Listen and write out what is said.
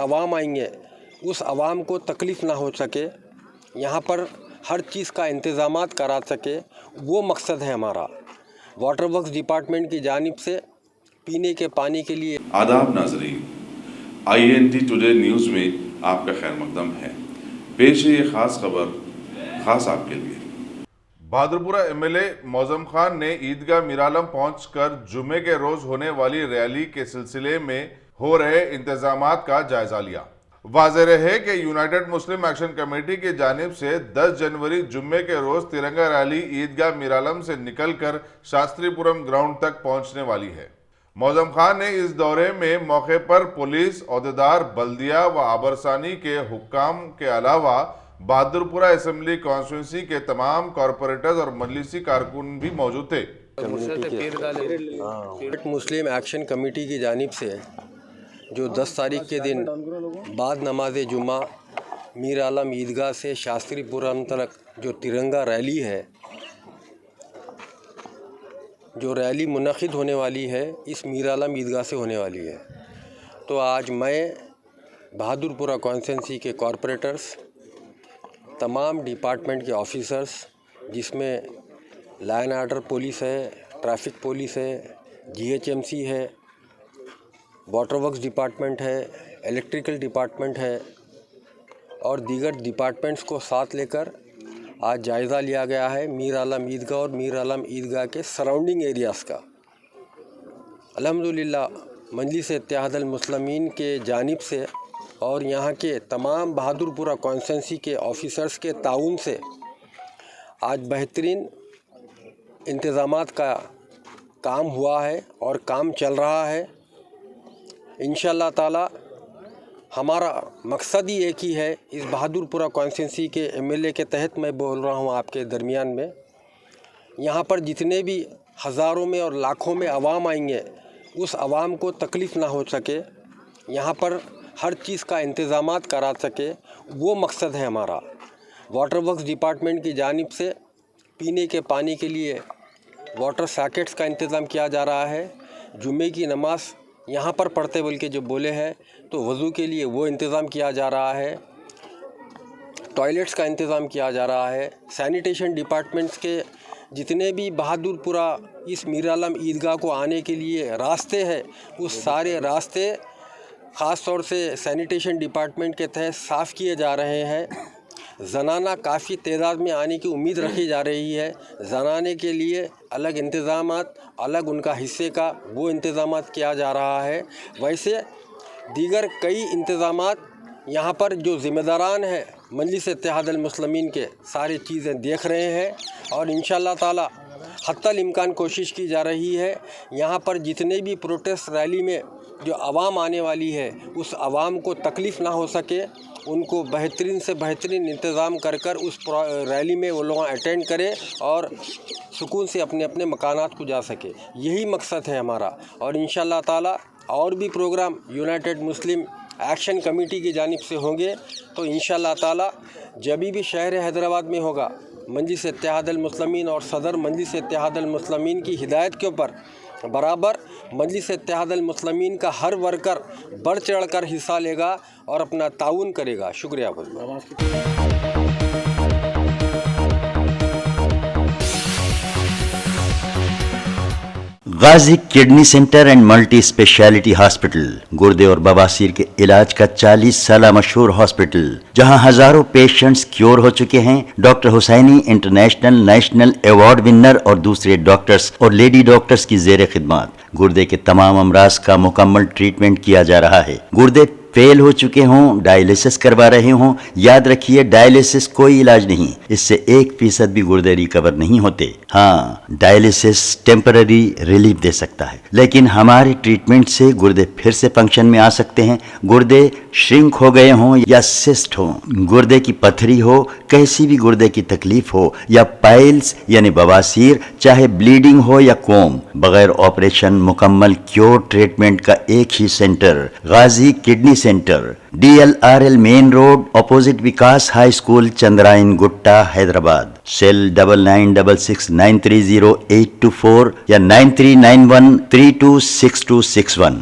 अवाम आएंगे उस अवाम को तकलीफ़ ना हो सके, यहाँ पर हर चीज़ का इंतज़ामात करा सके, वो मकसद है हमारा। वाटर वर्क्स डिपार्टमेंट की जानिब से पीने के पानी के लिए। आदाब नाज़रीन, INT टुडे न्यूज़ में आपका खैर मकदम है। पेश है ये ख़ास खबर ख़ास आपके लिए। बहादुरपुरा MLA मौजम खान ने ईदगाह मीरालम पहुंचकर जुमे के रोज होने वाली रैली के सिलसिले में हो रहे इंतजामात का जायजा लिया। वाज़ेह रहे कि यूनाइटेड मुस्लिम एक्शन कमेटी की जानिब से 10 जनवरी जुम्मे के रोज तिरंगा रैली ईदगाह मीरालम से निकलकर शास्त्रीपुरम ग्राउंड तक पहुंचने वाली है। मौजम खान ने इस दौरे में मौके पर पुलिस, ओहदेदार, बल्दिया व आबरसानी के हुक्काम के अलावा बहादुरपुरा असेंबली कॉन्स्टिट्यूंसी के तमाम कॉरपोरेटर्स और मजलिसी कारकुन भी मौजूद थे। मुस्लिम एक्शन कमेटी की जानिब से जो 10 तारीख के दिन बाद नमाज जुमा मीर आलम ईदगाह से शास्त्रीपुरम तक जो तिरंगा रैली है, जो रैली मुनक़िद होने वाली है, इस मीर आलम ईदगाह से होने वाली है। तो आज मैं बहादुरपुरा कॉन्स्टिट्यूंसी के कॉरपोरेटर्स, तमाम डिपार्टमेंट के ऑफिसर्स, जिसमें लाइन आर्डर पुलिस है, ट्रैफिक पुलिस है, GHMC है, वाटर वर्क्स डिपार्टमेंट है, इलेक्ट्रिकल डिपार्टमेंट है और दीगर डिपार्टमेंट्स को साथ लेकर आज जायज़ा लिया गया है मीर आलम ईदगाह और मीर आलम ईदगाह के सराउंडिंग एरियाज़ का। अल्हम्दुलिल्लाह मजलिस इत्तेहादुल मुस्लिमीन के जानिब से और यहाँ के तमाम बहादुरपुरा कॉन्स्टिट्यूंसी के ऑफिसर्स के ताउन से आज बेहतरीन इंतज़ामात का काम हुआ है और काम चल रहा है। इंशाअल्लाह ताला हमारा मकसद ही एक ही है। इस बहादुरपुरा कॉन्स्टिट्यूंसी के MLA के तहत मैं बोल रहा हूँ आपके दरमियान में, यहाँ पर जितने भी हज़ारों में और लाखों में अवाम आएंगे उस अवाम को तकलीफ़ ना हो सके, यहाँ पर हर चीज़ का इंतज़ामात करा सके, वो मकसद है हमारा। वाटर वर्क्स डिपार्टमेंट की जानिब से पीने के पानी के लिए वाटर सैकेट्स का इंतज़ाम किया जा रहा है। जुम्मे की नमाज़ यहाँ पर पढ़ते बल्कि जो बोले हैं तो वज़ू के लिए वो इंतज़ाम किया जा रहा है, टॉयलेट्स का इंतज़ाम किया जा रहा है। सैनिटेशन डिपार्टमेंट्स के जितने भी बहादुरपुरा इस मीर आलम ईदगाह को आने के लिए रास्ते हैं, उस सारे रास्ते ख़ास तौर से सैनिटेशन डिपार्टमेंट के तहत साफ़ किए जा रहे हैं। ज़नाना काफ़ी तादाद में आने की उम्मीद रखी जा रही है। ज़नाने के लिए अलग इंतज़ामात, अलग उनका हिस्से का वो इंतज़ामात किया जा रहा है। वैसे दीगर कई इंतज़ामात यहाँ पर जो ज़िम्मेदारान हैं मजलिस इत्तेहादुल मुस्लिमीन के, सारी चीज़ें देख रहे हैं और इंशाअल्लाह ताला हत्तल इम्कान कोशिश की जा रही है यहाँ पर जितने भी प्रोटेस्ट रैली में जो आवाम आने वाली है उस आवाम को तकलीफ़ ना हो सके, उनको बेहतरीन से बेहतरीन इंतज़ाम कर कर उस रैली में वो लोग अटेंड करें और सुकून से अपने अपने मकानात को जा सके। यही मकसद है हमारा। और इंशाअल्लाह ताला और भी प्रोग्राम यूनाइटेड मुस्लिम एक्शन कमेटी की जानिब से होंगे। तो इंशाअल्लाह ताला जब भी शहर हैदराबाद में होगा, मजलिस इत्तेहादुल मुस्लिमीन और सदर मजलिस इत्तेहादुल मुस्लिमीन की हिदायत के ऊपर बराबर मजलिस इत्तेहादुल मुस्लिमीन का हर वर्कर बढ़ चढ़ कर हिस्सा लेगा और अपना ताउन करेगा। शुक्रिया। Ghazi kidney centre and multi speciality hospital, गुर्दे और बवासीर के इलाज का 40 साल मशहूर हॉस्पिटल, जहां हजारों पेशेंट्स क्योर हो चुके हैं। Doctor Hussaini international national award winner और दूसरे डॉक्टर्स और लेडी डॉक्टर्स की जेर खिदमत गुर्दे के तमाम अमराज का मुकम्मल ट्रीटमेंट किया जा रहा है। गुर्दे फेल हो चुके हों, डायलिसिस करवा रहे हों, याद रखिए डायलिसिस कोई इलाज नहीं, इससे 1% भी गुर्दे रिकवर नहीं होते। हाँ, डायलिसिस टेम्पररी रिलीफ दे सकता है, लेकिन हमारे ट्रीटमेंट से गुर्दे फिर से फंक्शन में आ सकते हैं। गुर्दे श्रिंक हो गए हों या सिस्ट हो, गुर्दे की पथरी हो, कैसी भी गुर्दे की तकलीफ हो या पाइल्स यानी बवासीर, चाहे ब्लीडिंग हो या कोम, बगैर ऑपरेशन मुकम्मल क्योर ट्रीटमेंट का एक ही centre, Ghazi kidney centre, DLRL main road, opposite Vikas high school, Chandrayan Gutta, Hyderabad. Cell 9966930824 या 9391326261।